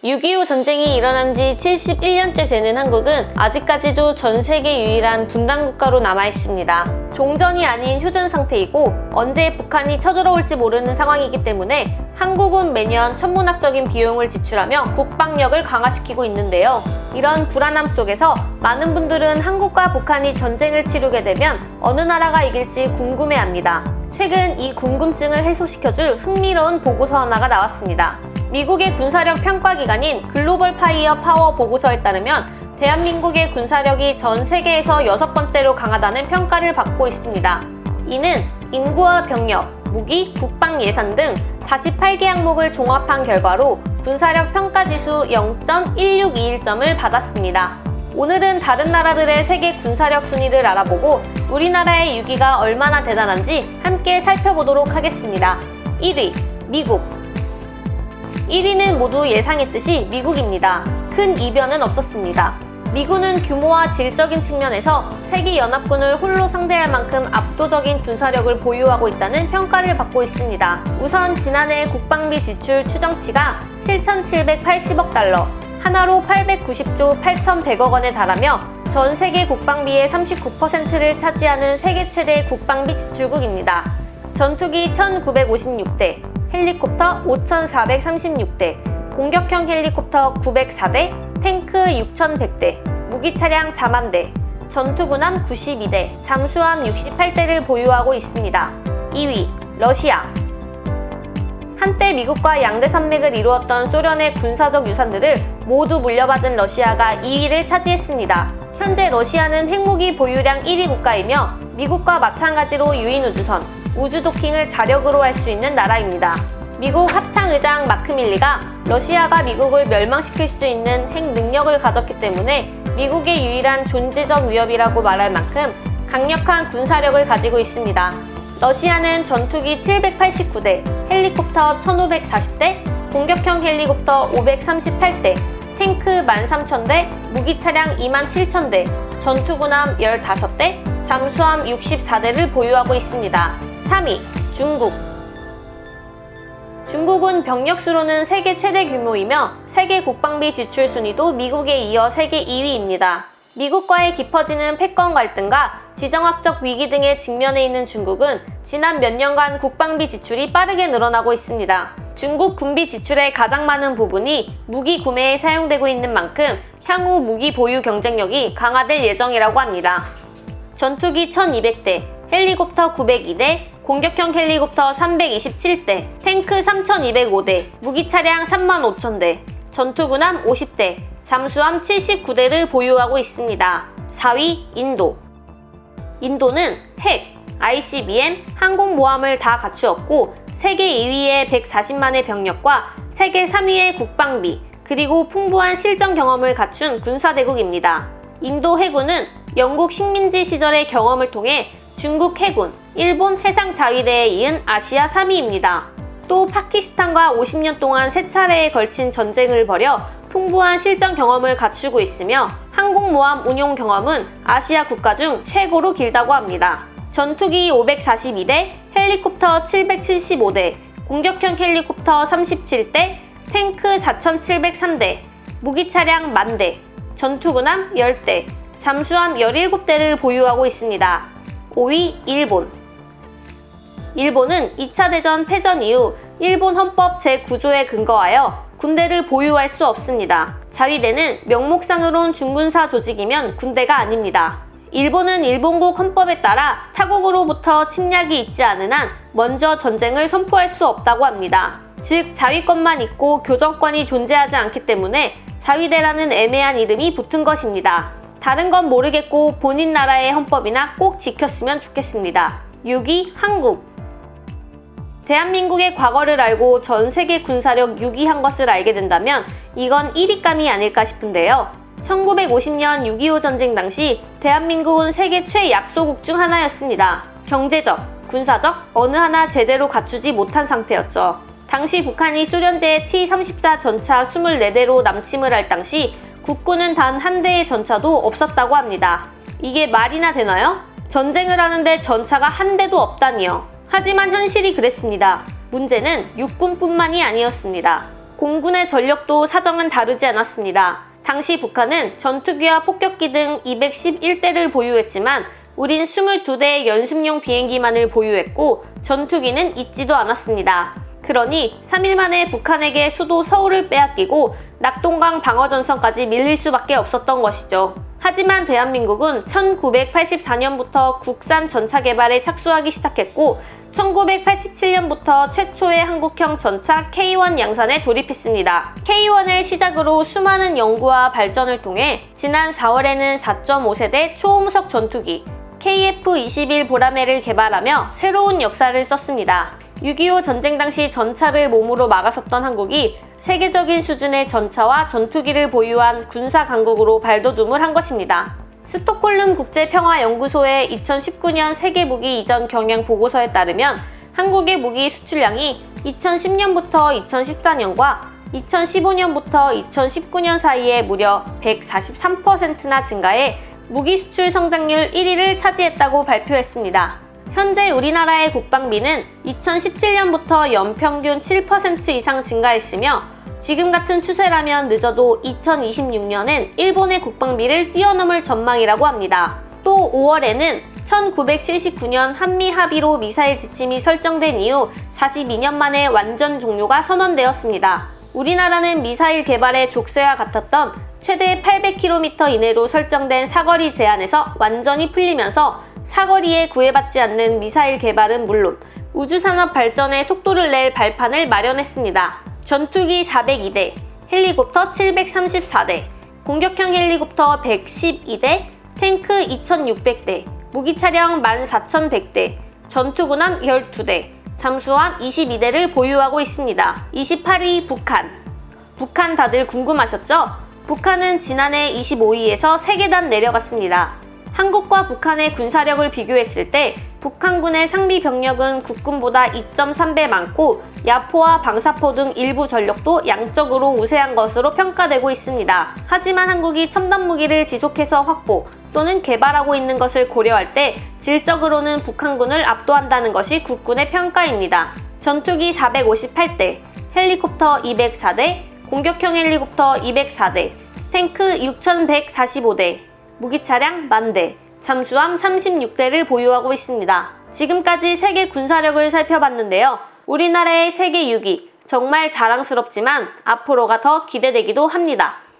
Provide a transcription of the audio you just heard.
6.25 전쟁이 일어난 지 71년째 되는 한국은 아직까지도 전 세계 유일한 분단 국가로 남아있습니다. 종전이 아닌 휴전 상태이고 언제 북한이 쳐들어올지 모르는 상황이기 때문에 한국은 매년 천문학적인 비용을 지출하며 국방력을 강화시키고 있는데요. 이런 불안함 속에서 많은 분들은 한국과 북한이 전쟁을 치르게 되면 어느 나라가 이길지 궁금해합니다. 최근 이 궁금증을 해소시켜줄 흥미로운 보고서 하나가 나왔습니다. 미국의 군사력 평가기관인 글로벌 파이어 파워 보고서에 따르면 대한민국의 군사력이 전 세계에서 6번째로 강하다는 평가를 받고 있습니다. 이는 인구와 병력, 무기, 국방 예산 등 48개 항목을 종합한 결과로 군사력 평가지수 0.1621점을 받았습니다. 오늘은 다른 나라들의 세계 군사력 순위를 알아보고 우리나라의 6위가 얼마나 대단한지 함께 살펴보도록 하겠습니다. 1위, 미국. 1위는 모두 예상했듯이 미국입니다. 큰 이변은 없었습니다. 미군은 규모와 질적인 측면에서 세계연합군을 홀로 상대할 만큼 압도적인 군사력을 보유하고 있다는 평가를 받고 있습니다. 우선 지난해 국방비 지출 추정치가 7,780억 달러, 하나로 890조 8,100억 원에 달하며 전 세계 국방비의 39%를 차지하는 세계 최대 국방비 지출국입니다. 전투기 1,956대, 헬리콥터 5,436대, 공격형 헬리콥터 904대, 탱크 6,100대, 무기차량 4만 대, 전투군함 92대, 잠수함 68대를 보유하고 있습니다. 2위, 러시아. 한때 미국과 양대 산맥을 이루었던 소련의 군사적 유산들을 모두 물려받은 러시아가 2위를 차지했습니다. 현재 러시아는 핵무기 보유량 1위 국가이며 미국과 마찬가지로 유인우주선, 우주도킹을 자력으로 할 수 있는 나라입니다. 미국 합창의장 마크 밀리가 러시아가 미국을 멸망시킬 수 있는 핵 능력을 가졌기 때문에 미국의 유일한 존재적 위협이라고 말할 만큼 강력한 군사력을 가지고 있습니다. 러시아는 전투기 789대, 헬리콥터 1540대, 공격형 헬리콥터 538대, 탱크 13,000대, 무기차량 27,000대, 전투군함 15대, 잠수함 64대를 보유하고 있습니다. 3위, 중국. 중국은 병력수로는 세계 최대 규모이며 세계 국방비 지출 순위도 미국에 이어 세계 2위입니다. 미국과의 깊어지는 패권 갈등과 지정학적 위기 등에 직면해 있는 중국은 지난 몇 년간 국방비 지출이 빠르게 늘어나고 있습니다. 중국 군비 지출의 가장 많은 부분이 무기 구매에 사용되고 있는 만큼 향후 무기 보유 경쟁력이 강화될 예정이라고 합니다. 전투기 1,200대, 헬리콥터 902대, 공격형 헬리콥터 327대, 탱크 3,205대, 무기차량 35,000대, 전투군함 50대, 잠수함 79대를 보유하고 있습니다. 4위, 인도. 인도는 핵, ICBM, 항공모함을 다 갖추었고 세계 2위의 140만의 병력과 세계 3위의 국방비, 그리고 풍부한 실전 경험을 갖춘 군사대국입니다. 인도 해군은 영국 식민지 시절의 경험을 통해 중국 해군, 일본 해상자위대에 이은 아시아 3위입니다. 또 파키스탄과 50년 동안 3차례에 걸친 전쟁을 벌여 풍부한 실전 경험을 갖추고 있으며 항공모함 운용 경험은 아시아 국가 중 최고로 길다고 합니다. 전투기 542대, 헬리콥터 775대, 공격형 헬리콥터 37대, 탱크 4,703대, 무기차량 10,000대, 전투군함 10대, 잠수함 17대를 보유하고 있습니다. 5위, 일본. 일본은 2차 대전 패전 이후 일본 헌법 제9조에 근거하여 군대를 보유할 수 없습니다. 자위대는 명목상으론 중군사 조직이면 군대가 아닙니다. 일본은 일본국 헌법에 따라 타국으로부터 침략이 있지 않은 한 먼저 전쟁을 선포할 수 없다고 합니다. 즉 자위권만 있고 교정권이 존재하지 않기 때문에 자위대라는 애매한 이름이 붙은 것입니다. 다른 건 모르겠고 본인 나라의 헌법이나 꼭 지켰으면 좋겠습니다. 6위, 한국. 대한민국의 과거를 알고 전 세계 군사력 6위한 것을 알게 된다면 이건 1위감이 아닐까 싶은데요. 1950년 6.25 전쟁 당시 대한민국은 세계 최약소국 중 하나였습니다. 경제적, 군사적 어느 하나 제대로 갖추지 못한 상태였죠. 당시 북한이 소련제 T-34 전차 24대로 남침을 할 당시 국군은 단 한 대의 전차도 없었다고 합니다. 이게 말이나 되나요? 전쟁을 하는데 전차가 한 대도 없다니요. 하지만 현실이 그랬습니다. 문제는 육군뿐만이 아니었습니다. 공군의 전력도 사정은 다르지 않았습니다. 당시 북한은 전투기와 폭격기 등 211대를 보유했지만 우린 22대의 연습용 비행기만을 보유했고 전투기는 있지도 않았습니다. 그러니 3일 만에 북한에게 수도 서울을 빼앗기고 낙동강 방어전선까지 밀릴 수밖에 없었던 것이죠. 하지만 대한민국은 1984년부터 국산 전차 개발에 착수하기 시작했고 1987년부터 최초의 한국형 전차 K1 양산에 돌입했습니다. K1을 시작으로 수많은 연구와 발전을 통해 지난 4월에는 4.5세대 초음속 전투기 KF-21 보라매를 개발하며 새로운 역사를 썼습니다. 6.25 전쟁 당시 전차를 몸으로 막아섰던 한국이 세계적인 수준의 전차와 전투기를 보유한 군사 강국으로 발돋움을 한 것입니다. 스톡홀름 국제평화연구소의 2019년 세계무기 이전 경영 보고서에 따르면 한국의 무기 수출량이 2010년부터 2014년과 2015년부터 2019년 사이에 무려 143%나 증가해 무기 수출 성장률 1위를 차지했다고 발표했습니다. 현재 우리나라의 국방비는 2017년부터 연평균 7% 이상 증가했으며 지금 같은 추세라면 늦어도 2026년엔 일본의 국방비를 뛰어넘을 전망이라고 합니다. 또 5월에는 1979년 한미 합의로 미사일 지침이 설정된 이후 42년 만에 완전 종료가 선언되었습니다. 우리나라는 미사일 개발의 족쇄와 같았던 최대 800km 이내로 설정된 사거리 제한에서 완전히 풀리면서 사거리에 구애받지 않는 미사일 개발은 물론 우주산업 발전에 속도를 낼 발판을 마련했습니다. 전투기 402대, 헬리콥터 734대, 공격형 헬리콥터 112대, 탱크 2600대, 무기차량 14,100대, 전투군함 12대, 잠수함 22대를 보유하고 있습니다. 28위 북한. 북한 다들 궁금하셨죠? 북한은 지난해 25위에서 3계단 내려갔습니다. 한국과 북한의 군사력을 비교했을 때 북한군의 상비 병력은 국군보다 2.3배 많고 야포와 방사포 등 일부 전력도 양적으로 우세한 것으로 평가되고 있습니다. 하지만 한국이 첨단 무기를 지속해서 확보 또는 개발하고 있는 것을 고려할 때 질적으로는 북한군을 압도한다는 것이 국군의 평가입니다. 전투기 458대, 헬리콥터 204대, 공격형 헬리콥터 204대, 탱크 6,145대, 무기차량 10,000대, 잠수함 36대를 보유하고 있습니다. 지금까지 세계 군사력을 살펴봤는데요. 우리나라의 세계 6위, 정말 자랑스럽지만 앞으로가 더 기대되기도 합니다.